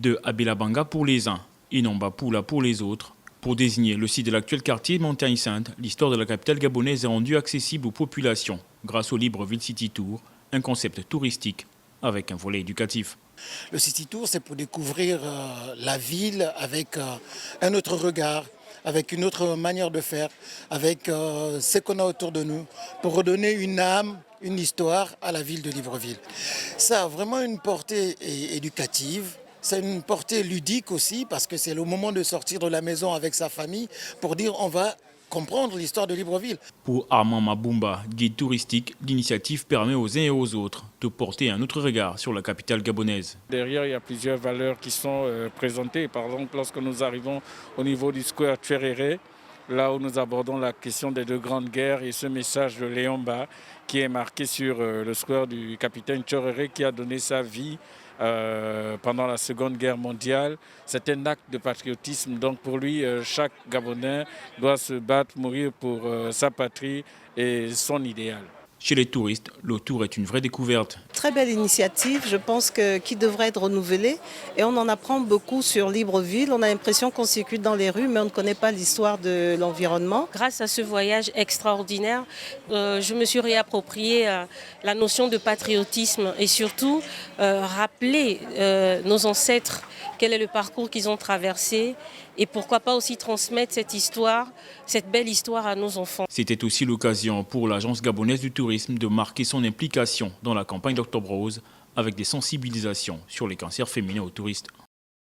de Abelabanga pour les uns et Nombapula pour les autres. Pour désigner le site de l'actuel quartier Montagne Sainte, l'histoire de la capitale gabonaise est rendue accessible aux populations grâce au Libreville City Tour, un concept touristique avec un volet éducatif. Le City Tour, c'est pour découvrir la ville avec un autre regard, avec une autre manière de faire, avec ce qu'on a autour de nous, pour redonner une âme, une histoire à la ville de Libreville. Ça a vraiment une portée éducative. C'est une portée ludique aussi parce que c'est le moment de sortir de la maison avec sa famille pour dire on va comprendre l'histoire de Libreville. Pour Armand Mabumba, guide touristique, l'initiative permet aux uns et aux autres de porter un autre regard sur la capitale gabonaise. Derrière, il y a plusieurs valeurs qui sont présentées. Par exemple, lorsque nous arrivons au niveau du square Tcheréré, là où nous abordons la question des deux grandes guerres et ce message de Léon Mba qui est marqué sur le square du capitaine Tcheréré qui a donné sa vie pendant la Seconde Guerre mondiale. C'est un acte de patriotisme. Donc pour lui, chaque Gabonais doit se battre, mourir pour sa patrie et son idéal. Chez les touristes, le tour est une vraie découverte. Très belle initiative, je pense qui devrait être renouvelée. Et on en apprend beaucoup sur Libreville. On a l'impression qu'on circule dans les rues, mais on ne connaît pas l'histoire de l'environnement. Grâce à ce voyage extraordinaire, je me suis réapproprié la notion de patriotisme et surtout rappeler nos ancêtres, quel est le parcours qu'ils ont traversé et pourquoi pas aussi transmettre cette histoire, cette belle histoire à nos enfants. C'était aussi l'occasion pour l'Agence gabonaise du tourisme de marquer son implication dans la campagne d'Octobre Rose avec des sensibilisations sur les cancers féminins aux touristes.